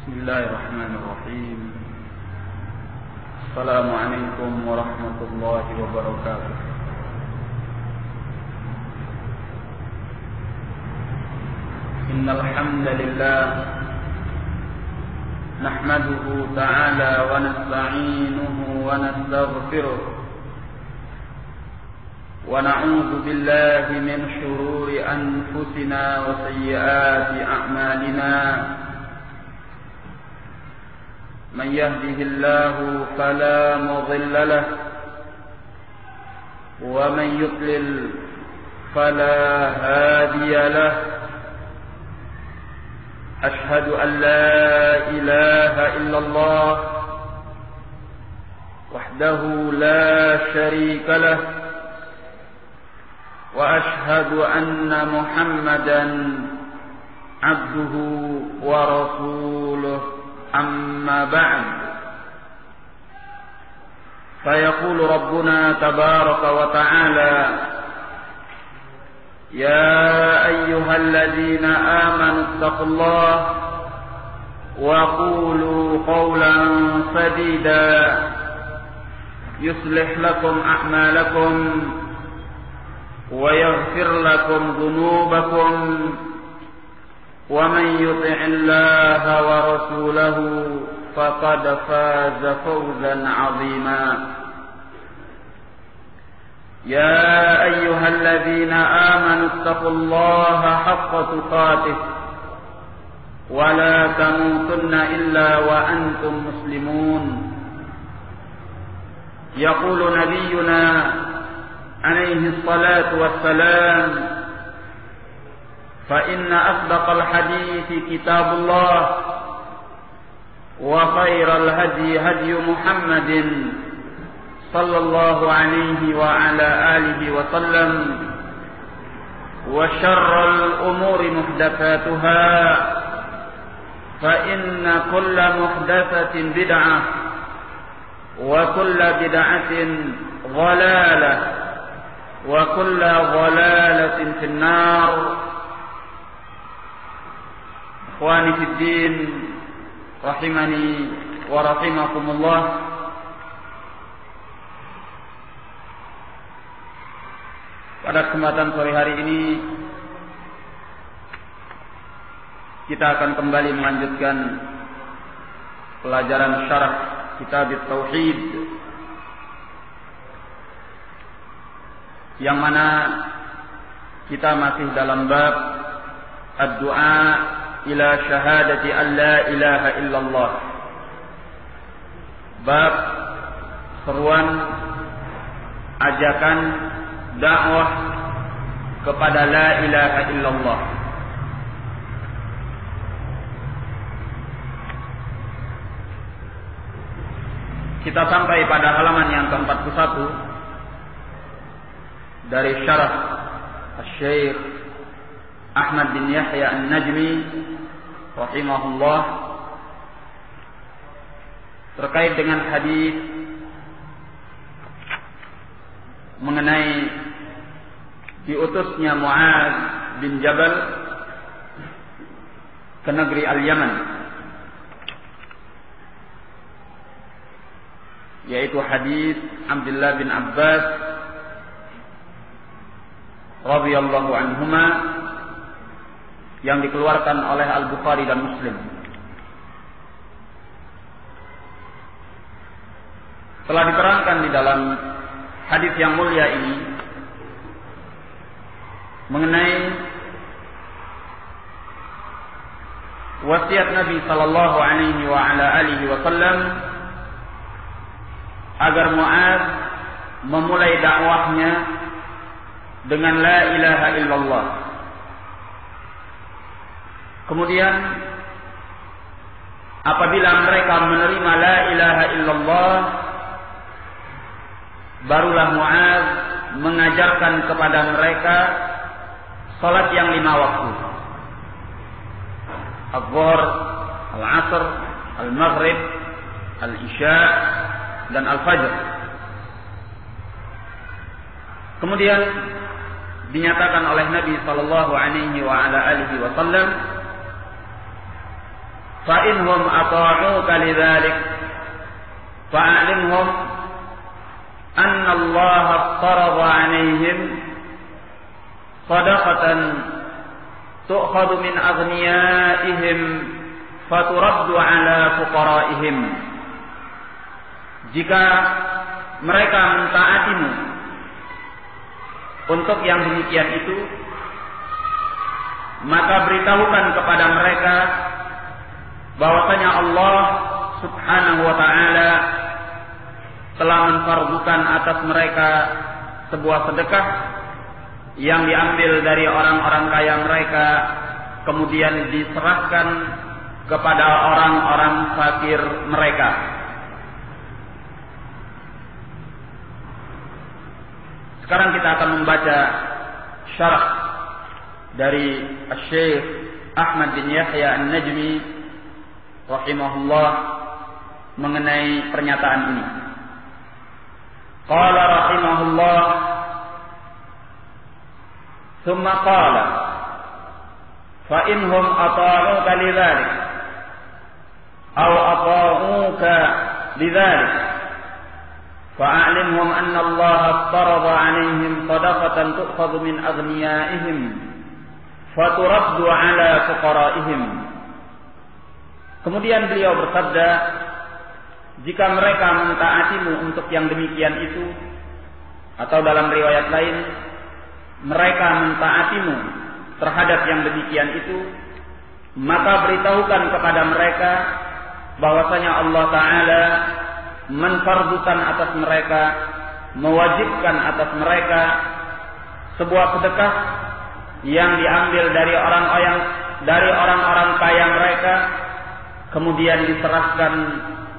Bismillahirrahmanirrahim. Assalamualaikum warahmatullahi wabarakatuh. Innal hamdalillah nahmaduhu ta'ala wa nasta'inuhu wa nastaghfiruh wa na'udzu billahi min shururi anfusina wa sayyiati a'malina. من يهده الله فلا مضل له ومن يضلل فلا هادي له. أشهد أن لا إله إلا الله وحده لا شريك له وأشهد أن محمدا عبده ورسوله. أما بعد فيقول ربنا تبارك وتعالى يا أيها الذين آمنوا اتقوا الله وقولوا قولا سديدا يصلح لكم أعمالكم ويغفر لكم ذنوبكم ومن يطع الله ورسوله فقد فاز فوزا عظيما. يا أيها الذين آمنوا اتقوا الله حق تقاته ولا تموتن إلا وأنتم مسلمون. يقول نبينا عليه الصلاة والسلام فإن أصدق الحديث كتاب الله وخير الهدي هدي محمد صلى الله عليه وعلى آله وسلم وشر الأمور محدثاتها فإن كل محدثة بدعة وكل بدعة ضلالة وكل ضلالة في النار. Ikhwani fid din, rahimani wa rahimakumullah. Pada kesempatan sore hari ini kita akan kembali melanjutkan pelajaran syarah kitab Tauhid, yang mana kita masih dalam bab ad-du'a ila syahadati an la ilaha illallah. Bab seruan ajakan dakwah kepada la ilaha illallah. Kita sampai pada halaman yang ke-41 dari syarah Syekh Ahmad bin Yahya An-Najmi rahimahullah terkait dengan hadis mengenai diutusnya Mu'adz bin Jabal ke negeri Al-Yaman, yaitu hadis Abdullah bin Abbas radhiyallahu anhuma yang dikeluarkan oleh Al-Bukhari dan Muslim. Telah diterangkan di dalam hadis yang mulia ini mengenai wasiat Nabi sallallahu alaihi wa ala alihi wasallam agar Mu'adz memulai dakwahnya dengan la ilaha illallah. Kemudian apabila mereka menerima la ilaha illallah, barulah Mu'adz mengajarkan kepada mereka salat yang 5 waktu. Az-Zuhr, Al-Asr, Al-Maghrib, Al-Isya dan Al-Fajr. Kemudian dinyatakan oleh Nabi sallallahu alaihi wa ala alihi wasallam fa inhum ata'uka lidzalik fa'alimhum anna Allah farada 'alaihim shadaqatan tu'khadhu min aghniyaihim faturaddu 'ala fuqara'ihim. Jika mereka mentaatimu untuk yang demikian itu, maka beritahukan kepada mereka bahwasanya Allah Subhanahu wa ta'ala telah menfardukan atas mereka sebuah sedekah yang diambil dari orang-orang kaya mereka, kemudian diserahkan kepada orang-orang fakir mereka. Sekarang kita akan membaca syarah dari Syekh Ahmad bin Yahya An-Najmi rahimahullah mengenai pernyataan ini. Qala rahimahullah, thumma qala fa inhum ata'uka lidzalik aw ata'uka lidzalik fa'alimhum anna Allah farada 'alaihim shadaqatan tu'khadhu min aghniyaihim faturaddu 'ala fuqara'ihim. Kemudian beliau bersabda, jika mereka mentaatimu untuk yang demikian itu, atau dalam riwayat lain, mereka mentaatimu terhadap yang demikian itu, maka beritahukan kepada mereka bahwasanya Allah Ta'ala menfardukan atas mereka, mewajibkan atas mereka sebuah sedekah yang diambil dari orang-orang kaya mereka, kemudian diserahkan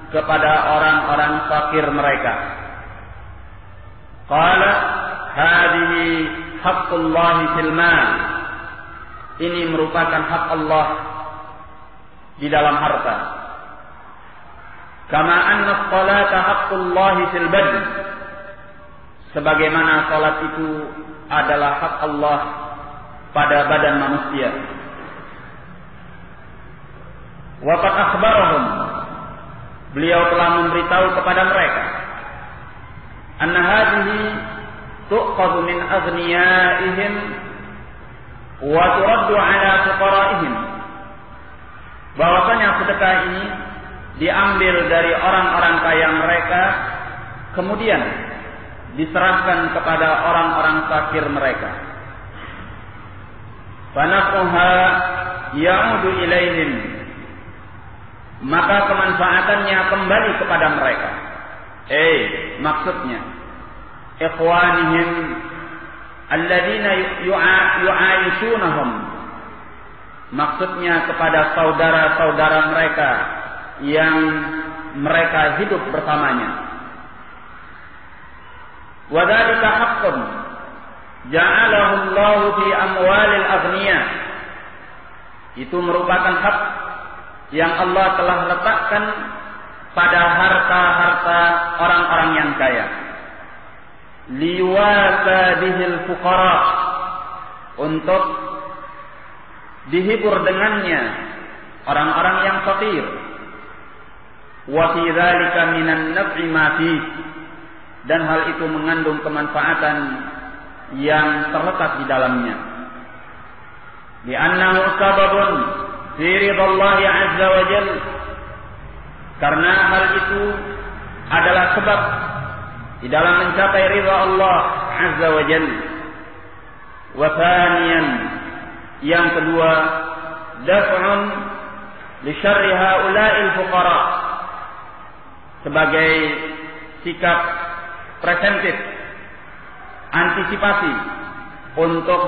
kepada orang-orang fakir mereka. Qala hadhihi haqqullahi fil mal. Ini merupakan hak Allah di dalam harta. Kama anna as-salata haqqullahi fil badan. Sebagaimana salat itu adalah hak Allah pada badan manusia. Wa qad akhbarahum, beliau telah memberitahu kepada mereka, anna hadhihi tu'khadhu min aghniyaihim wa turaddu 'ala fuqara'ihim, bahwasanya sedekah ini diambil dari orang-orang kaya mereka, kemudian diserahkan kepada orang-orang fakir mereka. Fanaquha ya'udu ilaihim, maka kemanfaatannya kembali kepada mereka. Maksudnya ikhwanihim alladzina yu'ayishunahum, maksudnya kepada saudara-saudara mereka yang mereka hidup bersamanya. Wa dzalika haqqun ja'alahu Allah fi amwalil aghniya, itu merupakan hak yang Allah telah letakkan pada harta-harta orang-orang yang kaya. Liwasa bihil fuqara, untuk dihibur dengannya orang-orang yang fakir. Wa fi dzalika minan naf'i ma fi, dan hal itu mengandung kemanfaatan yang terletak di dalamnya. Li'annahu sababun fi ridallahi azza wa jalla, karena hal itu adalah sebab di dalam mencapai ridha Allah azza wa jalla. Wa thaniyan, yang kedua, daf'un li syarri haula'il fuqara, sebagai sikap preventif, antisipasi untuk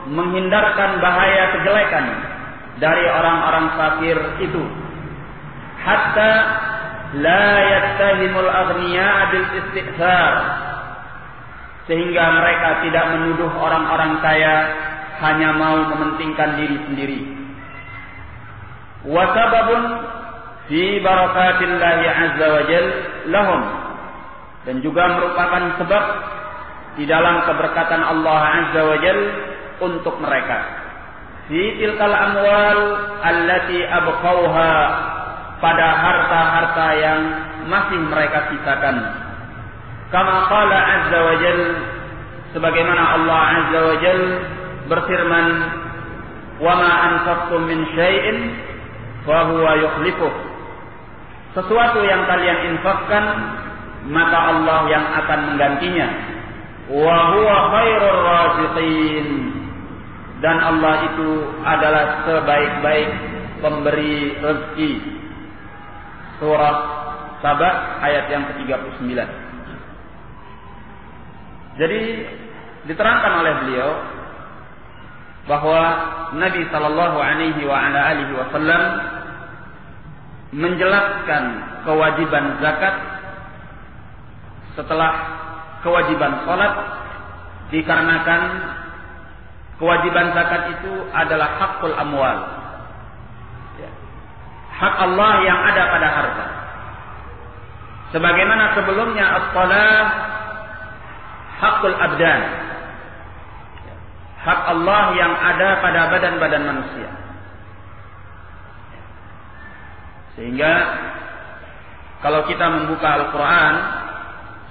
menghindarkan bahaya kejelekan dari orang-orang fakir itu, hatta la yattahimul aghniya bil istihsar, sehingga mereka tidak menuduh orang-orang kaya hanya mau mementingkan diri sendiri. Wa sababun fi barakatillahi azza wa jalla lahum, dan juga merupakan sebab di dalam keberkatan Allah azza wa jalla untuk mereka. Fi tilkal amwal allati abqauha pada harta-harta yang masih mereka sisakan. Kama qala azza wa jal, sebagaimana Allah azza wa jal berfirman, wa ma anfaqtum min syai'in fa huwa yukhlifuh. Sesuatu yang kalian infakkan, maka Allah yang akan menggantinya. Wa huwa khairur raziqin, dan Allah itu adalah sebaik-baik pemberi rezeki. Surah Saba ayat yang ke-39. Jadi diterangkan oleh beliau bahwa Nabi sallallahu alaihi wasallam menjelaskan kewajiban zakat setelah kewajiban salat, dikarenakan kewajiban zakat itu adalah hakul amwal, hak Allah yang ada pada harta. Sebagaimana sebelumnya as-salah hakul abdan, hak Allah yang ada pada badan-badan manusia. Sehingga kalau kita membuka Al-Quran,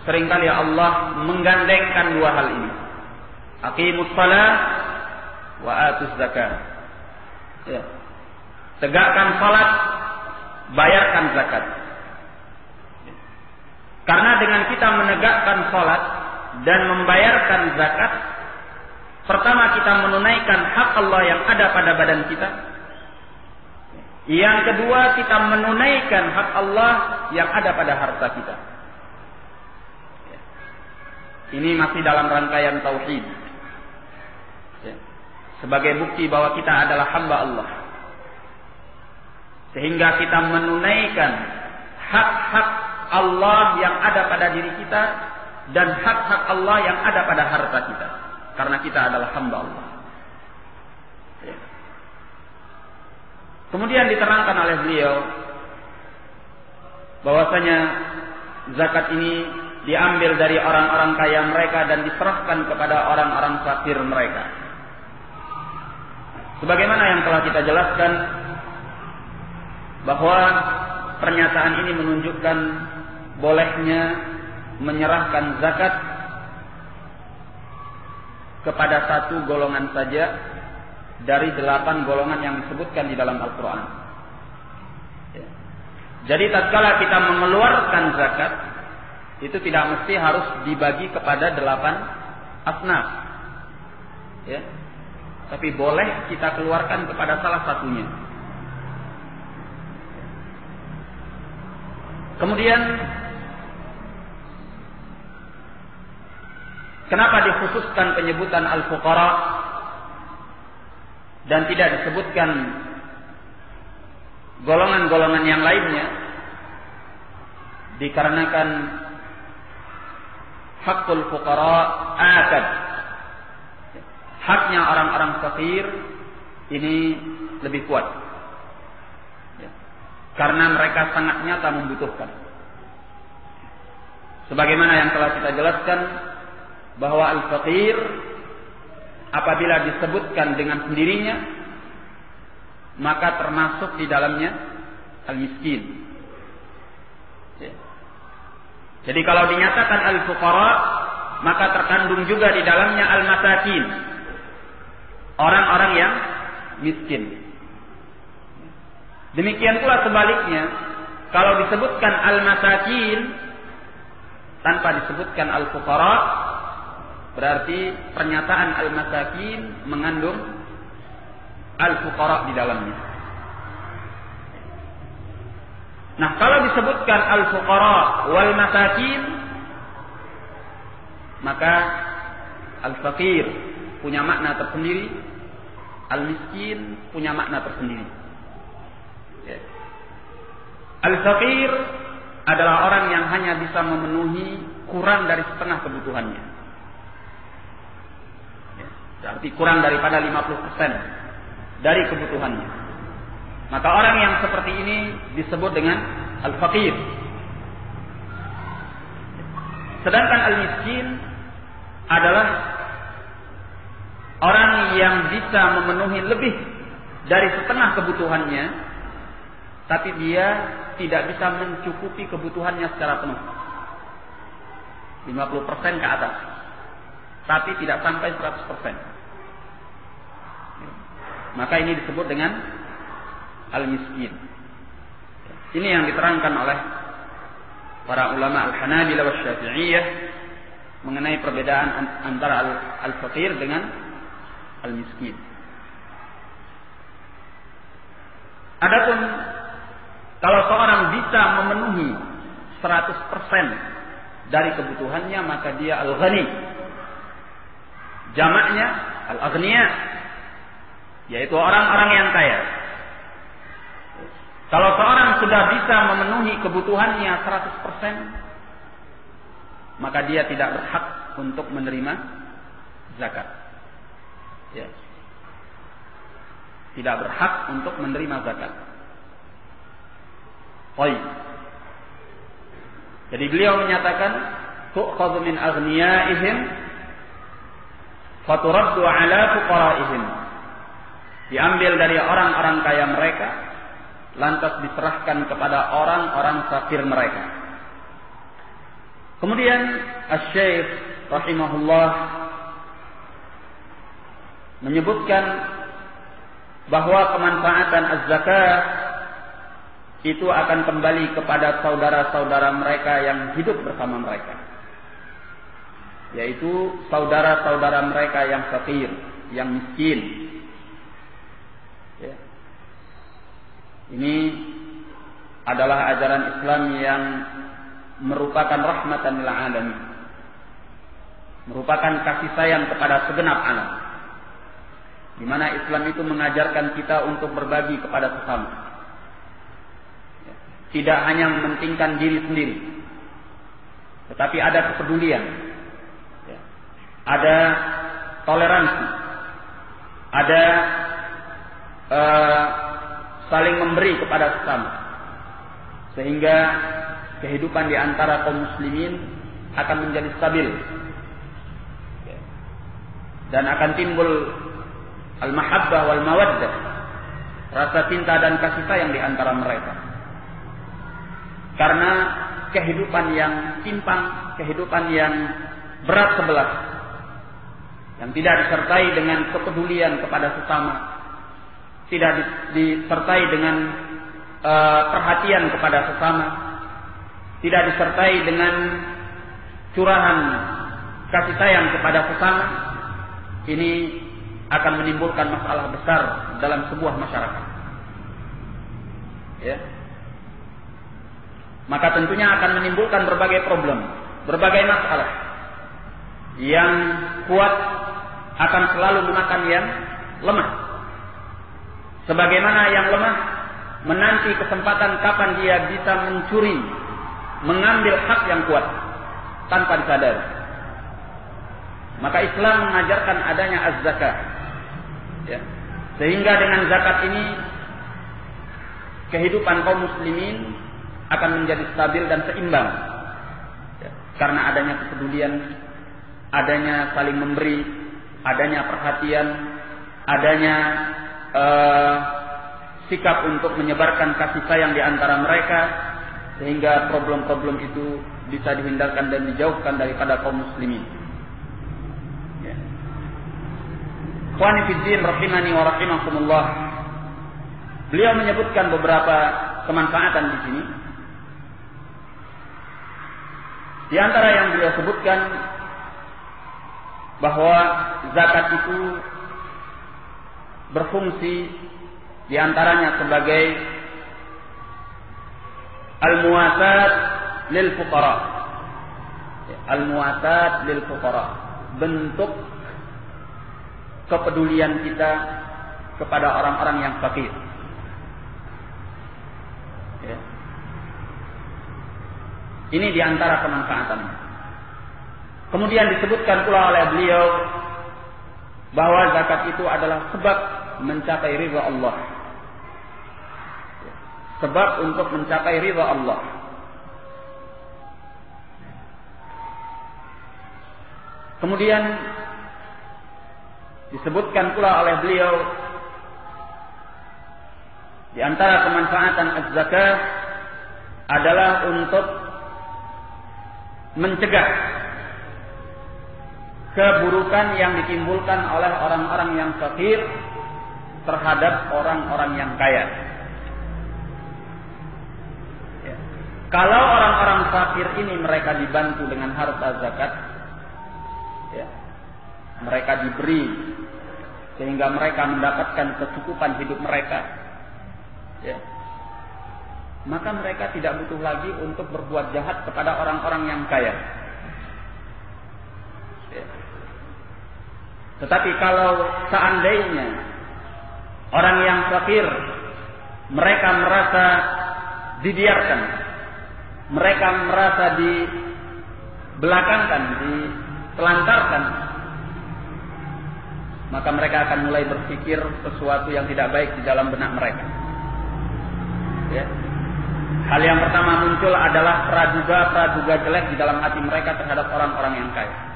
seringkali Allah menggandengkan dua hal ini. Aqimus shalah wa atuz zakat. Ya. Tegakkan salat, bayarkan zakat. Karena dengan kita menegakkan salat dan membayarkan zakat, pertama kita menunaikan hak Allah yang ada pada badan kita. Yang kedua, kita menunaikan hak Allah yang ada pada harta kita. Ini masih dalam rangkaian tauhid. Sebagai bukti bahwa kita adalah hamba Allah. Sehingga kita menunaikan hak-hak Allah yang ada pada diri kita dan hak-hak Allah yang ada pada harta kita. Karena kita adalah hamba Allah. Kemudian diterangkan oleh beliau bahwasanya zakat ini diambil dari orang-orang kaya mereka dan diserahkan kepada orang-orang fakir mereka. Sebagaimana yang telah kita jelaskan bahwa pernyataan ini menunjukkan bolehnya menyerahkan zakat kepada satu golongan saja dari 8 golongan yang disebutkan di dalam Al-Quran. Jadi tatkala kita mengeluarkan zakat, itu tidak mesti harus dibagi kepada 8 asnaf. Ya. Tapi boleh kita keluarkan kepada salah satunya. Kemudian kenapa dikhususkan penyebutan al-fuqara dan tidak disebutkan golongan-golongan yang lainnya? Dikarenakan hakul fuqara akad, haknya orang-orang fakir ini lebih kuat, karena mereka sangat nyata membutuhkan. Sebagaimana yang telah kita jelaskan bahwa al-fakir apabila disebutkan dengan sendirinya, maka termasuk di dalamnya al-miskin. Jadi kalau dinyatakan al-fuqara, maka terkandung juga di dalamnya al-masakin, orang-orang yang miskin. Demikian pula sebaliknya, kalau disebutkan al-masakin tanpa disebutkan al-fuqara, berarti pernyataan al-masakin mengandung al-fuqara di dalamnya. Nah, kalau disebutkan al-fuqara wal masakin, maka al-fakir punya makna tersendiri, al-miskin punya makna tersendiri. Al-fakir adalah orang yang hanya bisa memenuhi kurang dari setengah kebutuhannya. Berarti kurang daripada 50% dari kebutuhannya. Maka orang yang seperti ini disebut dengan al-fakir. Sedangkan al-miskin adalah orang yang bisa memenuhi lebih dari setengah kebutuhannya, tapi dia tidak bisa mencukupi kebutuhannya secara penuh. 50% ke atas. Tapi tidak sampai 100%. Maka ini disebut dengan al-miskin. Ini yang diterangkan oleh para ulama al-Hanabilah wa Syafi'iyah mengenai perbedaan antara al-faqir dengan al-miskin. Adapun kalau seorang bisa memenuhi 100% dari kebutuhannya, maka dia al-ghani. Jamaknya al-aghniya, yaitu orang-orang yang kaya. Kalau seorang sudah bisa memenuhi kebutuhannya 100%, maka dia tidak berhak untuk menerima zakat. Ya. Tidak berhak untuk menerima zakat. Baik. Jadi beliau menyatakan, tu'khadhu min aghniyaihim faturaddu ala fuqaraihim. Diambil dari orang-orang kaya mereka, lantas diserahkan kepada orang-orang fakir mereka. Kemudian Asy-Syaikh rahimahullah menyebutkan bahwa kemanfaatan az-zakah itu akan kembali kepada saudara-saudara mereka yang hidup bersama mereka, yaitu saudara-saudara mereka yang fakir, yang miskin. Ya. Ini adalah ajaran Islam yang merupakan rahmatan lil alamin, merupakan kasih sayang kepada segenap alam, di mana Islam itu mengajarkan kita untuk berbagi kepada sesama. Tidak hanya mementingkan diri sendiri, tetapi ada kepedulian, ada toleransi, ada saling memberi kepada sesama, sehingga kehidupan di antara kaum muslimin akan menjadi stabil dan akan timbul al-mahabbah wal mawaddah, rasa cinta dan kasih sayang di antara mereka. Karena kehidupan yang timpang, kehidupan yang berat sebelah, yang tidak disertai dengan kepedulian kepada sesama, tidak disertai dengan perhatian kepada sesama, tidak disertai dengan curahan kasih sayang kepada sesama, ini akan menimbulkan masalah besar dalam sebuah masyarakat. Ya. Maka tentunya akan menimbulkan berbagai problem, berbagai masalah. Yang kuat akan selalu memakan yang lemah. Sebagaimana yang lemah menanti kesempatan kapan dia bisa mencuri, mengambil hak yang kuat tanpa disadari. Maka Islam mengajarkan adanya az-zakah. Ya. Sehingga dengan zakat ini kehidupan kaum muslimin akan menjadi stabil dan seimbang. Ya. Karena adanya kepedulian, adanya saling memberi, adanya perhatian, adanya sikap untuk menyebarkan kasih sayang di antara mereka, sehingga problem-problem itu bisa dihindarkan dan dijauhkan daripada kaum muslimin. Ya. Ikhwani fiddin rahimani wa rahimakumullah. Beliau menyebutkan beberapa kemanfaatan di sini. Di antara yang beliau sebutkan bahwa zakat itu berfungsi di antaranya sebagai al-muwasat lil fuqara. Al-muwasat lil fuqara, bentuk kepedulian kita kepada orang-orang yang fakir. Ya. Ini di antara kemanfaatannya. Kemudian disebutkan pula oleh beliau bahwa zakat itu adalah sebab mencapai ridha Allah. Sebab untuk mencapai ridha Allah. Kemudian disebutkan pula oleh beliau Di antara kemanfaatan az-zakah adalah untuk mencegah keburukan yang ditimbulkan oleh orang-orang yang fakir terhadap orang-orang yang kaya. Ya. Kalau orang-orang fakir ini mereka dibantu dengan harta zakat, ya, mereka diberi sehingga mereka mendapatkan kecukupan hidup mereka, ya, maka mereka tidak butuh lagi untuk berbuat jahat kepada orang-orang yang kaya. Ya. Tetapi kalau seandainya orang yang fakir mereka merasa dibiarkan, mereka merasa dibelakangkan, ditelantarkan, maka mereka akan mulai berpikir sesuatu yang tidak baik di dalam benak mereka. Ya. Hal yang pertama muncul adalah praduga jelek di dalam hati mereka terhadap orang-orang yang kaya.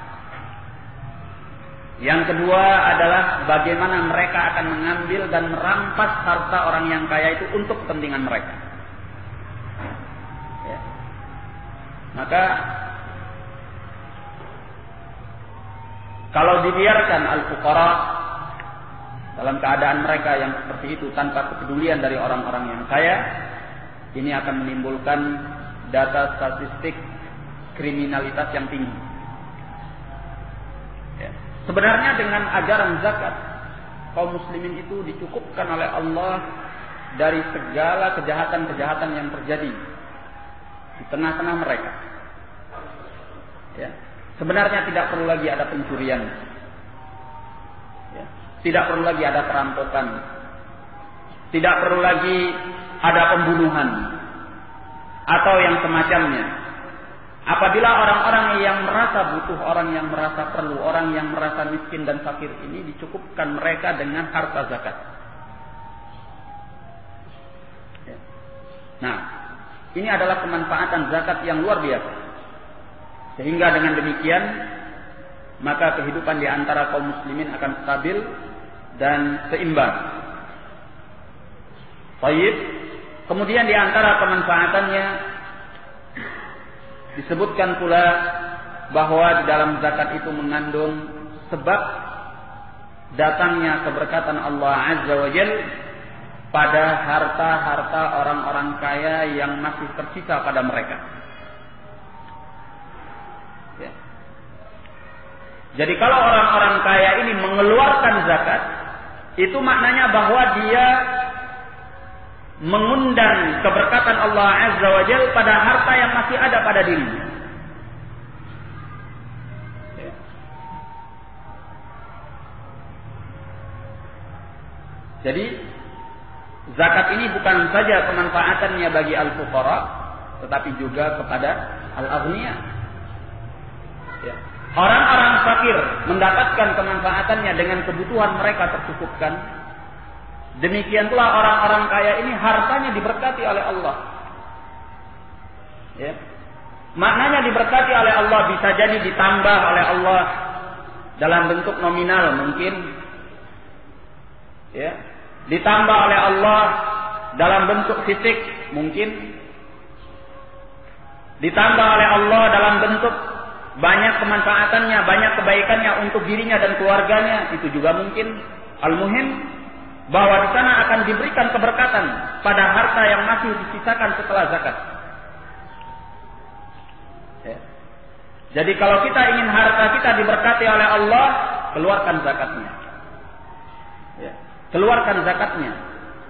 Yang kedua adalah bagaimana mereka akan mengambil dan merampas harta orang yang kaya itu untuk kepentingan mereka. Ya. Maka kalau dibiarkan al-fuqara dalam keadaan mereka yang seperti itu tanpa kepedulian dari orang-orang yang kaya, ini akan menimbulkan data statistik kriminalitas yang tinggi. Sebenarnya dengan ajaran zakat, kaum muslimin itu dicukupkan oleh Allah dari segala kejahatan-kejahatan yang terjadi di tengah-tengah mereka. Ya. Sebenarnya tidak perlu lagi ada pencurian, ya. Tidak perlu lagi ada perampokan, tidak perlu lagi ada pembunuhan atau yang semacamnya. Apabila orang-orang yang merasa butuh, orang yang merasa perlu, orang yang merasa miskin dan fakir ini dicukupkan mereka dengan harta zakat. Nah, ini adalah kemanfaatan zakat yang luar biasa. Sehingga dengan demikian, maka kehidupan di antara kaum muslimin akan stabil dan seimbang. Baik. Kemudian di antara kemanfaatannya disebutkan pula bahwa di dalam zakat itu mengandung sebab datangnya keberkatan Allah Azza wa Jalla pada harta-harta orang-orang kaya yang masih tersisa pada mereka. Ya. Jadi kalau orang-orang kaya ini mengeluarkan zakat, itu maknanya bahwa dia mengundang keberkatan Allah Azza wa Jalla pada harta yang masih ada pada dirinya. Ya. Jadi zakat ini bukan saja kemanfaatannya bagi al-fuqara, tetapi juga kepada al-aghniya. Ya. Orang-orang fakir mendapatkan kemanfaatannya dengan kebutuhan mereka tercukupkan. Demikian pula orang-orang kaya ini hartanya diberkati oleh Allah. Ya. Maknanya diberkati oleh Allah bisa jadi ditambah oleh Allah dalam bentuk nominal mungkin. Ya. Ditambah oleh Allah dalam bentuk fisik mungkin. Ditambah oleh Allah dalam bentuk banyak kemanfaatannya, banyak kebaikannya untuk dirinya dan keluarganya, itu juga mungkin. Al-muhim bahwa di sana akan diberikan keberkatan pada harta yang masih disisakan setelah zakat. Ya. Jadi kalau kita ingin harta kita diberkati oleh Allah, keluarkan zakatnya. Ya. Keluarkan zakatnya.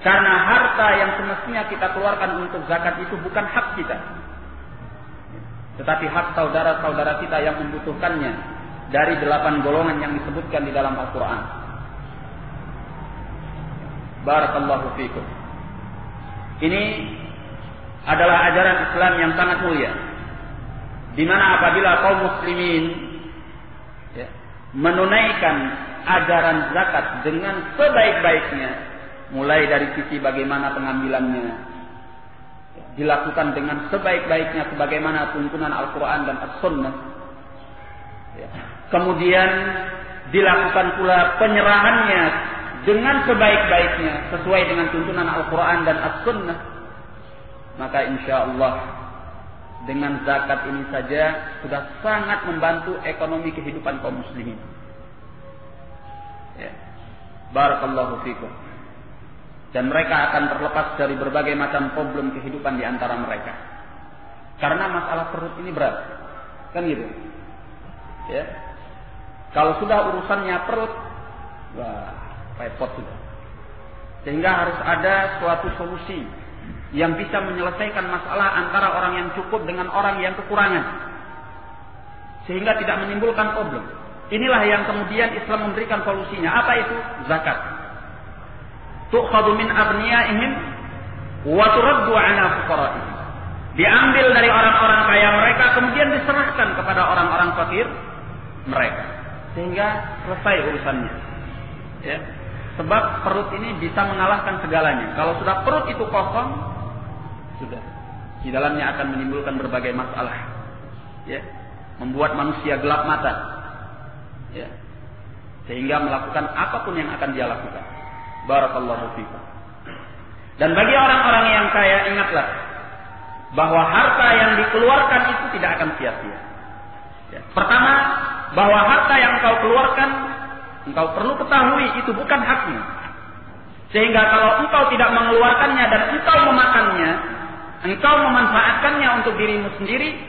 Karena harta yang semestinya kita keluarkan untuk zakat itu bukan hak kita, tetapi hak saudara-saudara kita yang membutuhkannya dari 8 golongan yang disebutkan di dalam Al-Quran. Barakallahu fikum. Ini adalah ajaran Islam yang sangat mulia, di mana apabila kaum muslimin ya, menunaikan ajaran zakat dengan sebaik-baiknya, mulai dari sisi bagaimana pengambilannya dilakukan dengan sebaik-baiknya sebagaimana tuntunan Al-Quran dan As-Sunnah, ya. Kemudian dilakukan pula penyerahannya dengan sebaik-baiknya sesuai dengan tuntunan Al-Quran dan As-Sunnah, maka insya Allah dengan zakat ini saja sudah sangat membantu ekonomi kehidupan kaum muslimin. Ya. Barakallahu fikum. Dan mereka akan terlepas dari berbagai macam problem kehidupan di antara mereka. Karena masalah perut ini berat. Kan gitu. Ya. Kalau sudah urusannya perut, wah, repot sudah. Sehingga harus ada suatu solusi yang bisa menyelesaikan masalah antara orang yang cukup dengan orang yang kekurangan. Sehingga tidak menimbulkan problem. Inilah yang kemudian Islam memberikan solusinya. Apa itu? Zakat. Tu'khadhu min aghniyaihim wa turaddu 'ala fuqara'ihim. Diambil dari orang-orang kaya mereka kemudian diserahkan kepada orang-orang fakir mereka. Sehingga selesai urusannya. Ya. Sebab perut ini bisa mengalahkan segalanya. Kalau sudah perut itu kosong, sudah. Di dalamnya akan menimbulkan berbagai masalah. Ya. Membuat manusia gelap mata. Ya. Sehingga melakukan apapun yang akan dia lakukan. Barakallahu fikum. Dan bagi orang-orang yang kaya, ingatlah bahwa harta yang dikeluarkan itu tidak akan sia-sia. Ya. Pertama, bahwa harta yang engkau keluarkan, engkau perlu ketahui itu bukan hakmu. Sehingga kalau engkau tidak mengeluarkannya dan engkau memakannya, engkau memanfaatkannya untuk dirimu sendiri,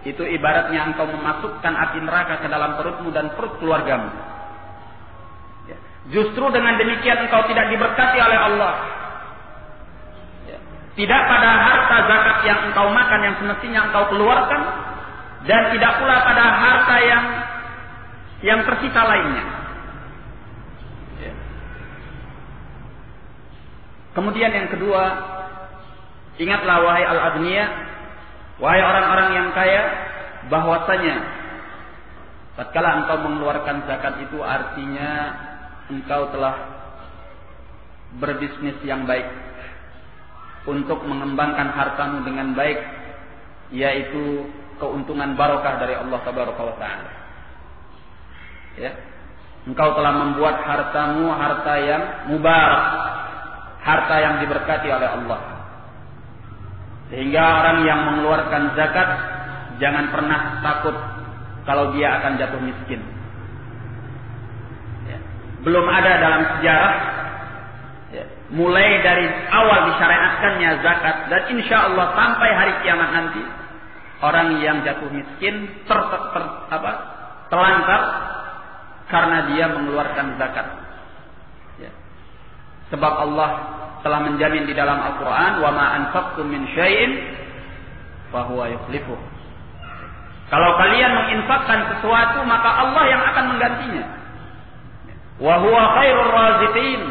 itu ibaratnya engkau memasukkan api neraka ke dalam perutmu dan perut keluargamu. Ya. Justru dengan demikian engkau tidak diberkati oleh Allah. Ya. Tidak pada harta zakat yang engkau makan yang semestinya engkau keluarkan, dan tidak pula pada harta yang tersisa lainnya. Ya. Kemudian yang kedua, ingatlah wahai al-aghniya, wahai orang-orang yang kaya, bahwasanya tatkala engkau mengeluarkan zakat itu artinya engkau telah berbisnis yang baik untuk mengembangkan hartamu dengan baik, yaitu keuntungan barokah dari Allah Tabaraka wa Ta'ala. Ya. Engkau telah membuat hartamu harta yang mubarak, harta yang diberkati oleh Allah. Sehingga orang yang mengeluarkan zakat jangan pernah takut kalau dia akan jatuh miskin. Ya. Belum ada dalam sejarah, ya, mulai dari awal disyariatkannya zakat, dan insya Allah sampai hari kiamat nanti, orang yang jatuh miskin terlantar karena dia mengeluarkan zakat. Ya. Sebab Allah telah menjamin di dalam Al-Quran, wa ma anfaqtum min syai'in fa huwa yukhlifuh. Kalau kalian menginfakkan sesuatu, maka Allah yang akan menggantinya. Wa huwa khairur raziqin,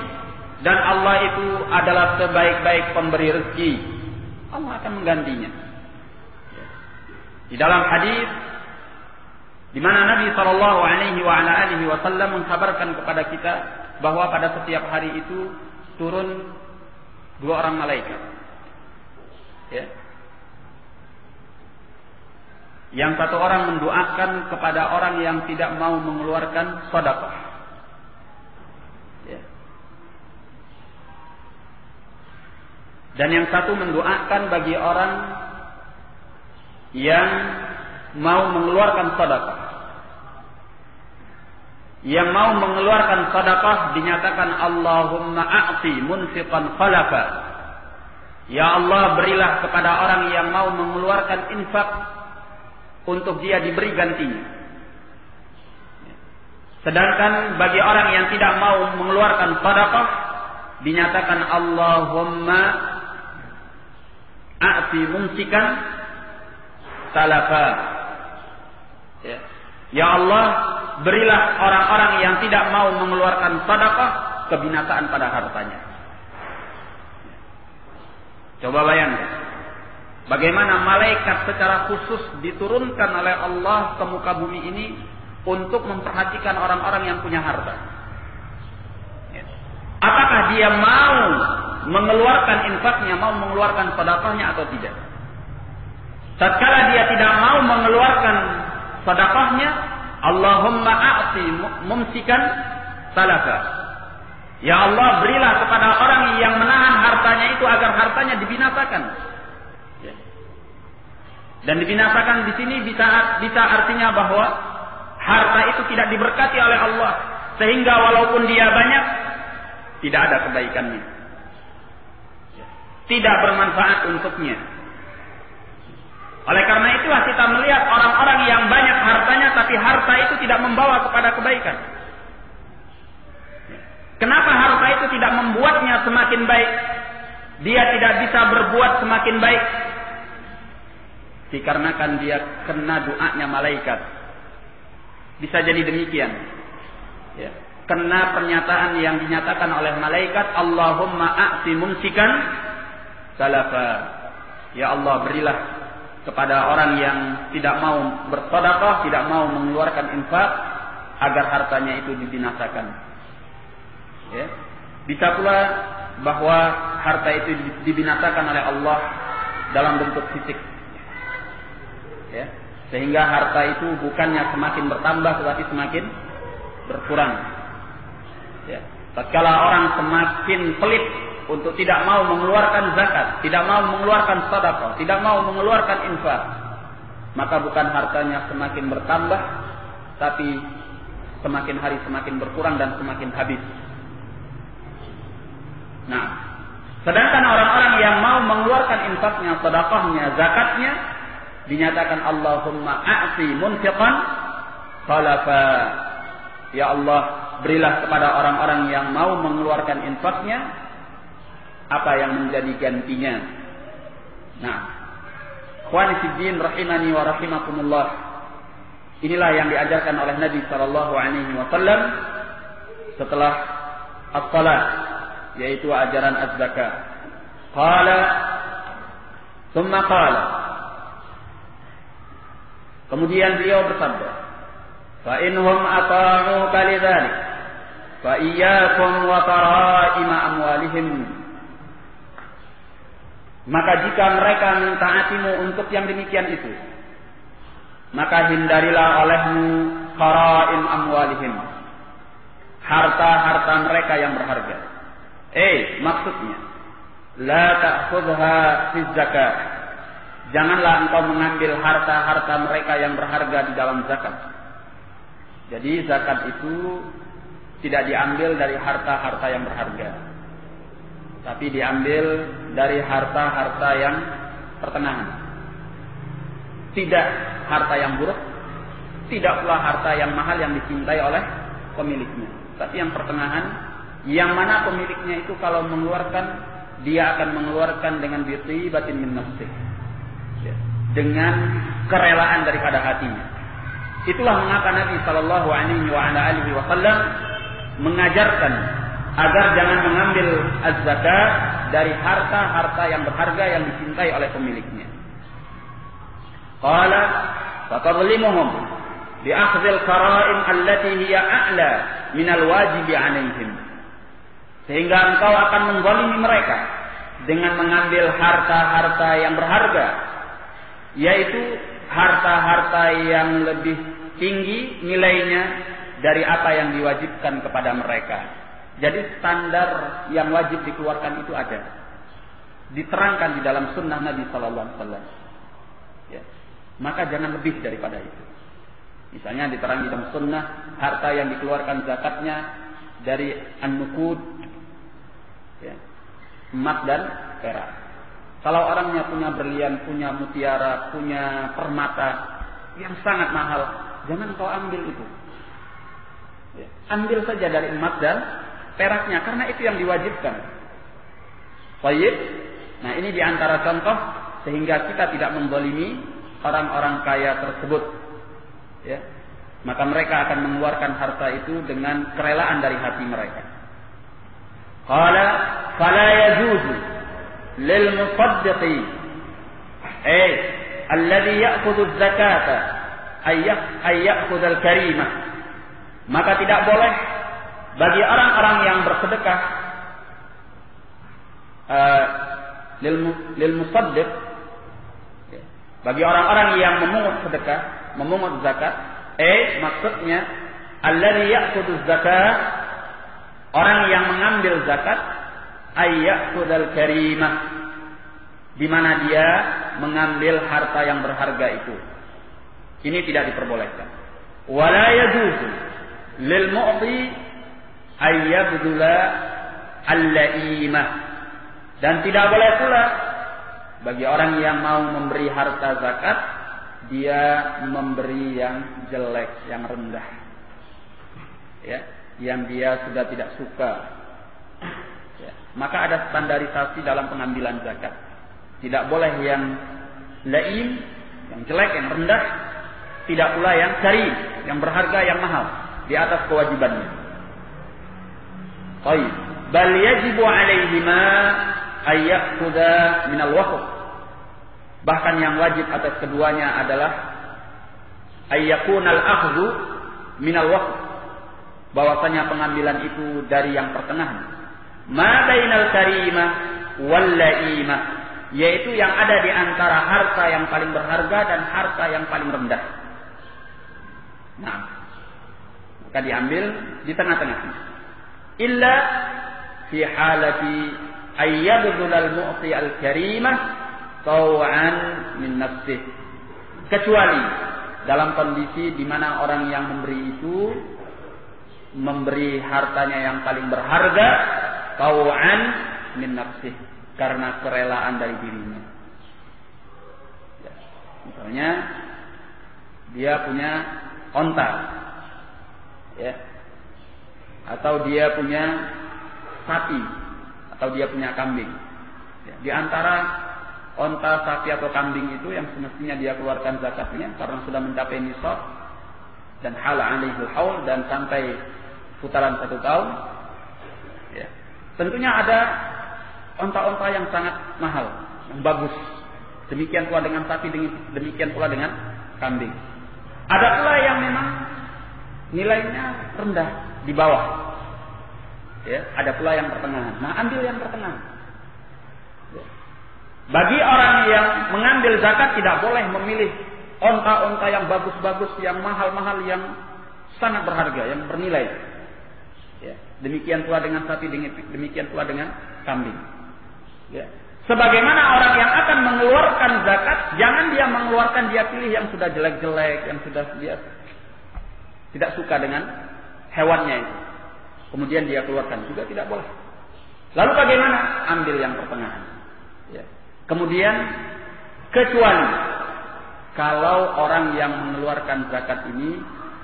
dan Allah itu adalah sebaik-baik pemberi rezeki. Allah akan menggantinya. Di dalam hadis di mana Nabi sallallahu alaihi wasallam mengkabarkan kepada kita bahwa pada setiap hari itu turun 2 orang malaikat. Ya. Yang satu orang mendoakan kepada orang yang tidak mau mengeluarkan sedekah. Ya. Dan yang satu mendoakan bagi orang yang mau mengeluarkan sedekah. Yang mau mengeluarkan sedekah dinyatakan Allahumma a'ti munfiqan khalafa. Ya Allah, berilah kepada orang yang mau mengeluarkan infak untuk dia diberi gantinya. Sedangkan bagi orang yang tidak mau mengeluarkan sedekah dinyatakan Allahumma a'ti mumsikan salafa. Ya Allah, berilah orang-orang yang tidak mau mengeluarkan sedekah kebinasaan pada hartanya. Coba bayangkan, bagaimana malaikat secara khusus diturunkan oleh Allah ke muka bumi ini untuk memperhatikan orang-orang yang punya harta. Apakah dia mau mengeluarkan infaknya, mau mengeluarkan sedekahnya atau tidak? Tatkala dia tidak mau mengeluarkan sedekahnya, Allahumma a'ti mumsikan salafa. Ya Allah, berilah kepada orang yang menahan hartanya itu agar hartanya dibinasakan. Ya. Dan dibinasakan di sini bisa artinya bahwa harta itu tidak diberkati oleh Allah, sehingga walaupun dia banyak, tidak ada kebaikannya, tidak bermanfaat untuknya. Oleh karena itulah kita melihat orang-orang yang banyak hartanya, tapi harta itu tidak membawa kepada kebaikan. Kenapa harta itu tidak membuatnya semakin baik? Dia tidak bisa berbuat semakin baik. Dikarenakan dia kena doanya malaikat. Bisa jadi demikian. Ya. Kena pernyataan yang dinyatakan oleh malaikat, Allahumma a'ti mumsikan salafa. Ya Allah, berilah kepada orang yang tidak mau bersedekah, tidak mau mengeluarkan infak, agar hartanya itu dibinasakan. Ya. Bisa pula bahwa harta itu dibinasakan oleh Allah dalam bentuk fisik. Ya. Sehingga harta itu bukannya semakin bertambah, tetapi semakin berkurang. Ya. Tatkala orang semakin pelit untuk tidak mau mengeluarkan zakat, tidak mau mengeluarkan sedekah, tidak mau mengeluarkan infak, maka bukan hartanya semakin bertambah, tapi semakin hari semakin berkurang dan semakin habis. Nah, sedangkan orang-orang yang mau mengeluarkan infaknya, sedekahnya, zakatnya, dinyatakan Allahumma a'ti munfiqan khalafa. Ya Allah, berilah kepada orang-orang yang mau mengeluarkan infaknya apa yang menjadi gantinya. Nah, ikhwani fiddin rahimani wa rahimakumullah. Inilah yang diajarkan oleh Nabi sallallahu alaihi wasallam setelah as-salat, yaitu ajaran az-zakat. Qala thumma qala. Kemudian beliau bersabda, fa inhum ata'uka lidzalik fa iyyakum wa tara'ima amwalihim. Maka jika mereka mentaatimu untuk yang demikian itu, maka hindarilah olehmu qara'im amwalihim, harta-harta mereka yang berharga. Maksudnya la ta'khudha fi zakat, janganlah engkau mengambil harta-harta mereka yang berharga di dalam zakat. Jadi zakat itu tidak diambil dari harta-harta yang berharga, tapi diambil dari harta-harta yang pertengahan. Tidak harta yang buruk, tidak pula harta yang mahal yang dicintai oleh pemiliknya, tapi yang pertengahan, yang mana pemiliknya itu kalau mengeluarkan, dia akan mengeluarkan dengan bithibatin min nafsih, dengan kerelaan daripada hatinya. Itulah mengapa Nabi sallallahu alaihi wasallam mengajarkan agar jangan mengambil az-zakat dari harta-harta yang berharga yang dicintai oleh pemiliknya. Qala fatadlimuhum bi akhdhil qara'im allati hiya a'la min al-wajib 'alaihim. Sehingga engkau akan menzalimi mereka dengan mengambil harta-harta yang berharga, yaitu harta-harta yang lebih tinggi nilainya dari apa yang diwajibkan kepada mereka. Jadi standar yang wajib dikeluarkan itu ada, diterangkan di dalam sunnah Nabi Sallallahu Alaihi Wasallam. Ya. Maka jangan lebih daripada itu. Misalnya diterang di dalam sunnah harta yang dikeluarkan zakatnya dari an-nuqud, ya, emas dan perak. Kalau orangnya punya berlian, punya mutiara, punya permata yang sangat mahal, jangan kau ambil itu. Ya. Ambil saja dari emas dan peraknya, karena itu yang diwajibkan. Baik. Nah, ini diantara contoh sehingga kita tidak menzalimi orang-orang kaya tersebut. Ya. Maka mereka akan mengeluarkan harta itu dengan kerelaan dari hati mereka. Qala fala yajuzu lil musaddiqi alladhi ya'khudhu az-zakata ay ya'khudhu al-karimah. Maka tidak boleh bagi orang-orang yang bersedekah lil musaddiq, bagi orang-orang yang memungut sedekah, memungut zakat, maksudnya alladhi ya'khudhu az-zakat orang yang mengambil zakat ayyakudal karimah, di mana dia mengambil harta yang berharga itu. Ini tidak diperbolehkan. Wala yajuzu lil mu'ti ayyabdula al-la'imah, dan tidak boleh pula bagi orang yang mau memberi harta zakat dia memberi yang jelek, yang rendah, ya, yang dia sudah tidak suka. Ya. Maka ada standarisasi dalam pengambilan zakat. Tidak boleh yang laim, yang jelek, yang rendah. Tidak pula yang karim, yang berharga, yang mahal, di atas kewajibannya. Baik. Bal yajibu alaihima ayyakhudha minal waqf. Bahkan yang wajib atas keduanya adalah ayyakunal akhdhu minal waqf, bahwasanya pengambilan itu dari yang pertengahan. Ma bainal karimah wal laimah, yaitu yang ada di antara harta yang paling berharga dan harta yang paling rendah. Nah, maka diambil di tengah-tengah. Illa fi halati ayyabdul al-mu'ti al-karimah taw'an min nafsih. Kecuali dalam kondisi di mana orang yang memberi itu memberi hartanya yang paling berharga taw'an min nafsih, karena kerelaan dari dirinya. Ya. Misalnya dia punya onta, ya, atau dia punya sapi, atau dia punya kambing. Ya. Di antara onta, sapi atau kambing itu yang semestinya dia keluarkan zakatnya karena sudah mencapai nisab dan hala alaihul haul dan sampai putaran 1 tahun. Ya. Tentunya ada onta-onta yang sangat mahal, yang bagus. Demikian pula dengan sapi, demikian pula dengan kambing. Ada pula yang memang nilainya rendah, di bawah. Ya, ada pula yang pertengahan. Nah, ambil yang pertengahan. Ya. Bagi orang yang mengambil zakat tidak boleh memilih onta-onta yang bagus-bagus, yang mahal-mahal, yang sangat berharga, yang bernilai. Ya. Demikian pula dengan sapi, demikian pula dengan kambing. Ya. Sebagaimana orang yang akan mengeluarkan zakat, jangan dia mengeluarkan, dia pilih yang sudah jelek-jelek, yang sudah dia tidak suka dengan hewannya itu. Kemudian dia keluarkan, juga tidak boleh. Lalu bagaimana? Ambil yang pertengahan. Ya. Kemudian kecuali kalau orang yang mengeluarkan zakat ini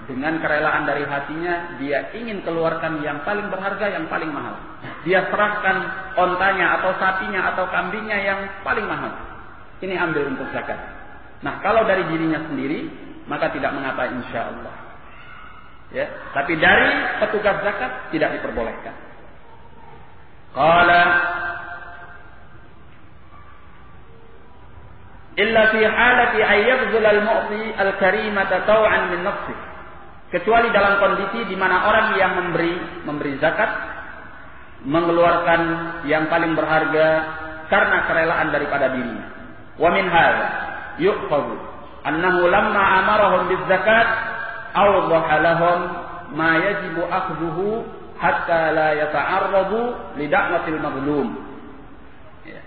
dengan kerelaan dari hatinya, dia ingin keluarkan yang paling berharga, yang paling mahal. Dia serahkan ontanya atau sapinya atau kambingnya yang paling mahal. Ini ambil untuk zakat. Nah, kalau dari dirinya sendiri, maka tidak mengapa, insya Allah. Ya, tapi dari petugas zakat tidak diperbolehkan. Qala illa fi halati ayyabdhul al-mu'ti al-karimata taw'an min nafsihi, kecuali dalam kondisi di mana orang yang memberi zakat mengeluarkan yang paling berharga karena kerelaan daripada dirinya. Wa min hadza yu'khadhu annahu lamma amarahum biz-zakat awdaha lahum ma yajibu akhdhuhu hatta la yata'arradu li da'watil maghlum. Ya.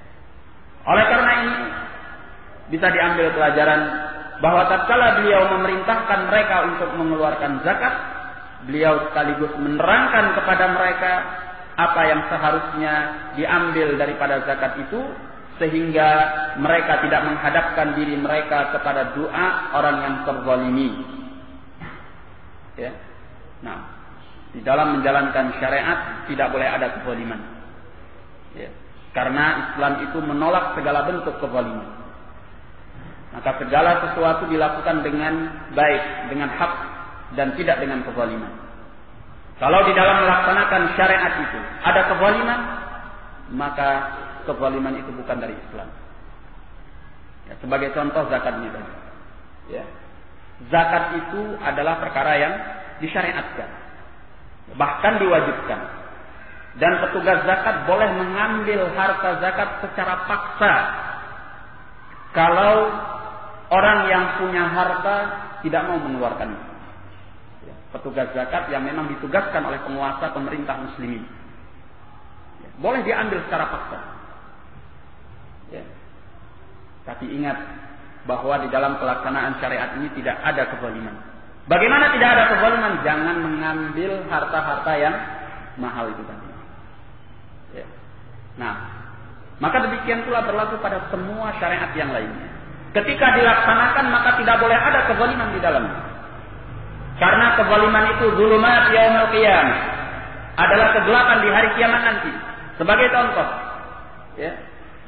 Oleh karena ini bisa diambil pelajaran bahwa tatkala beliau memerintahkan mereka untuk mengeluarkan zakat, beliau sekaligus menerangkan kepada mereka apa yang seharusnya diambil daripada zakat itu, sehingga mereka tidak menghadapkan diri mereka kepada doa orang yang terzalimi. Ya. Nah, di dalam menjalankan syariat tidak boleh ada kezaliman. Ya. Karena Islam itu menolak segala bentuk kezaliman. Maka segala sesuatu dilakukan dengan baik, dengan hak, dan tidak dengan kezaliman. Kalau di dalam melaksanakan syariat itu ada kezaliman, maka kezaliman itu bukan dari Islam. Ya, sebagai contoh zakatnya tadi. Ya. Zakat itu adalah perkara yang disyariatkan, bahkan diwajibkan. Dan petugas zakat boleh mengambil harta zakat secara paksa kalau orang yang punya harta tidak mau mengeluarkannya. Ya. petugas zakat yang memang ditugaskan oleh penguasa pemerintah muslimin. Boleh diambil secara paksa. Ya. Tapi ingat bahwa di dalam pelaksanaan syariat ini tidak ada kezaliman. Bagaimana tidak ada kezaliman? Jangan mengambil harta-harta yang mahal itu tadi. Ya. Nah, maka demikian pula berlaku pada semua syariat yang lainnya. Ketika dilaksanakan maka tidak boleh ada kezaliman di dalamnya. Karena kezaliman itu zulumat yaumil qiyamah, adalah kegelapan di hari kiamat nanti. Sebagai contoh, ya,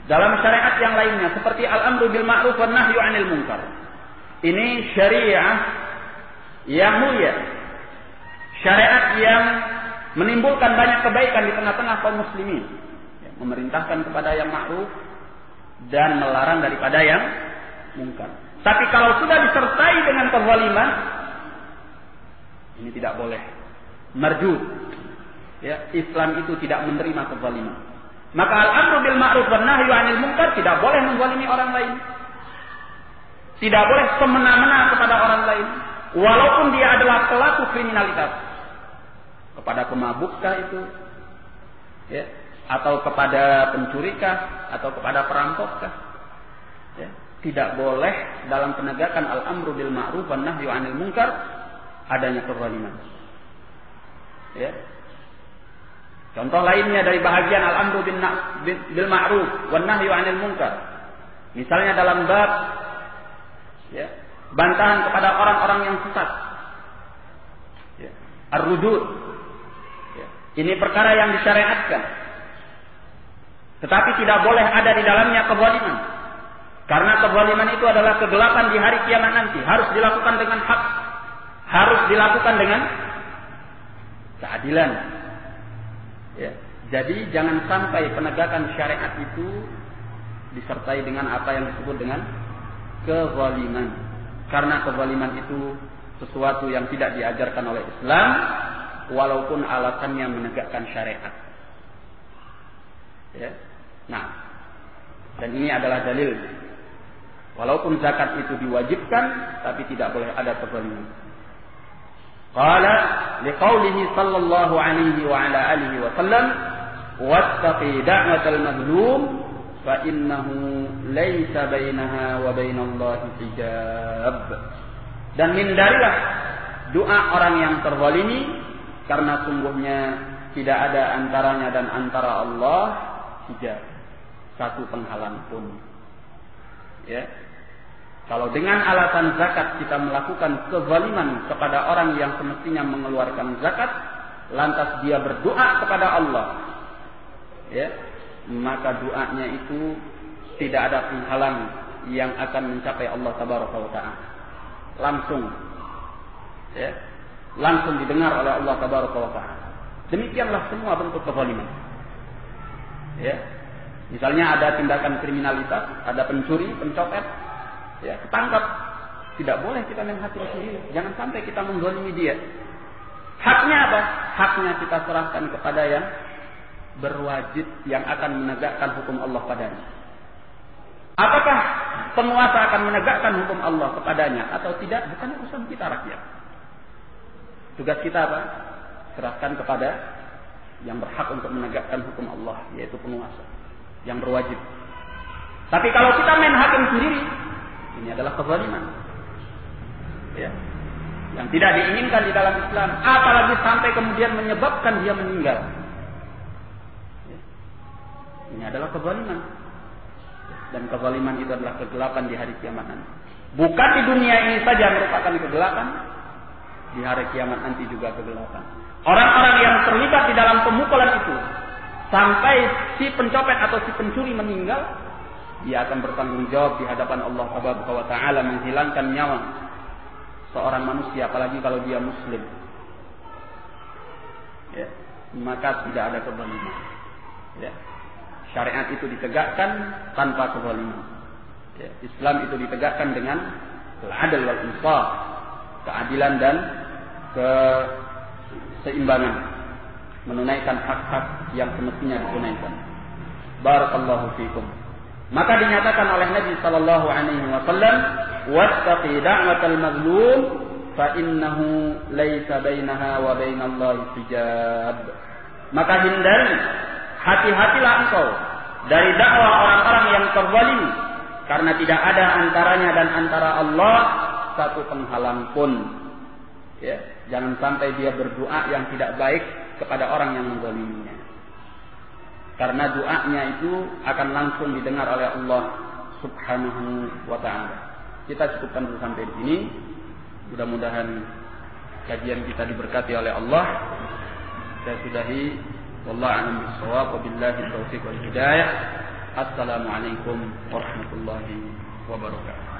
dalam syariat yang lainnya seperti al-amru bil ma'ruf wan nahyu 'anil munkar. Ini syariat yang mulia. Syariat yang menimbulkan banyak kebaikan di tengah-tengah kaum muslimin. Ya, memerintahkan kepada yang ma'ruf dan melarang daripada yang munkar. Tapi kalau sudah disertai dengan kezaliman, ini tidak boleh. Marjud. Ya, Islam itu tidak menerima kezaliman. Maka al-amru bil ma'ruf wan nahyu 'anil munkar tidak boleh menzalimi orang lain. Tidak boleh semena-mena kepada orang lain, walaupun dia adalah pelaku kriminalitas. Kepada pemabukkah itu, ya, atau kepada pencurikah, atau kepada perampokah. Ya, tidak boleh dalam penegakan al-amru bil ma'ruf wan nahyu 'anil munkar adanya kezaliman. Ya. Contoh lainnya dari bahagian al-amru bil ma'ruf wan nahyu 'anil munkar. Misalnya dalam bab, ya, bantahan kepada orang-orang yang sesat. Ya. Ar-rudud. Ya. Ini perkara yang disyariatkan. Tetapi tidak boleh ada di dalamnya kezaliman. Karena kezaliman itu adalah kegelapan di hari kiamat nanti. Harus dilakukan dengan hak. Harus dilakukan dengan keadilan. Ya. Jadi jangan sampai penegakan syariat itu disertai dengan apa yang disebut dengan kezaliman. Karena kezaliman itu sesuatu yang tidak diajarkan oleh Islam, walaupun alasannya menegakkan syariat. Ya. Nah, dan ini adalah dalil. Walaupun zakat itu diwajibkan, tapi tidak boleh ada kezaliman. Qala liqaulihi sallallahu alaihi wa ala alihi wa sallam wattaqi da'watal mazlum fa innahu laysa bainaha wa bainallahi hijab. Dan hindarilah doa orang yang terzalimi, karena sungguhnya tidak ada antaranya dan antara Allah hijab, satu penghalang pun. Ya. Kalau dengan alasan zakat kita melakukan kezaliman kepada orang yang semestinya mengeluarkan zakat, lantas dia berdoa kepada Allah, ya, maka doanya itu tidak ada penghalang yang akan mencapai Allah Tabaraka wa Ta'ala. Langsung, ya, langsung didengar oleh Allah Tabaraka wa Ta'ala. Demikianlah semua bentuk kezaliman. Ya, misalnya ada tindakan kriminalitas, ada pencuri, pencopet. Ya, ketangkap, tidak boleh kita main hakim sendiri. Jangan sampai kita menzalimi dia. Haknya apa? Haknya kita serahkan kepada yang berwajib, yang akan menegakkan hukum Allah padanya. Apakah penguasa akan menegakkan hukum Allah kepadanya atau tidak? Bukan urusan kita rakyat. Tugas kita apa? Serahkan kepada yang berhak untuk menegakkan hukum Allah, yaitu penguasa yang berwajib. Tapi kalau kita main hakim sendiri, ini adalah kezaliman, ya, yang tidak diinginkan di dalam Islam, apalagi sampai kemudian menyebabkan dia meninggal. Ya. Ini adalah kezaliman, dan kezaliman itu adalah kegelapan di hari kiamat nanti. Bukan di dunia ini saja merupakan kegelapan, di hari kiamat nanti juga kegelapan. Orang-orang yang terlibat di dalam pemukulan itu, sampai si pencopet atau si pencuri meninggal, dia akan bertanggung jawab di hadapan Allah Subhanahu wa Ta'ala menghilangkan nyawa seorang manusia, apalagi kalau dia muslim. Ya, maka tidak ada kezaliman. Ya. Syariat itu ditegakkan tanpa kezaliman. Ya. Islam itu ditegakkan dengan al-adl wal insaf, keadilan dan keseimbangan, menunaikan hak-hak yang semestinya ditunaikan. Barakallahu fikum. Maka dinyatakan oleh Nabi sallallahu alaihi wasallam, wattaqi da'watal mazlum fa innahu laisa bainaha wa bainallahi hijab. Maka hindari, hati-hatilah engkau dari dakwah orang-orang yang terzalim, karena tidak ada antaranya dan antara Allah satu penghalang pun. Ya, jangan sampai dia berdoa yang tidak baik kepada orang yang menzaliminya. Karena doanya itu akan langsung didengar oleh Allah Subhanahu wa ta'ala. Kita cukupkan dulu sampai di sini. Mudah-mudahan kajian kita diberkati oleh Allah. Saya sudahi. Wallahu a'lam bishawab. Wabillahi taufiq wal hidayah. Assalamualaikum warahmatullahi wabarakatuh.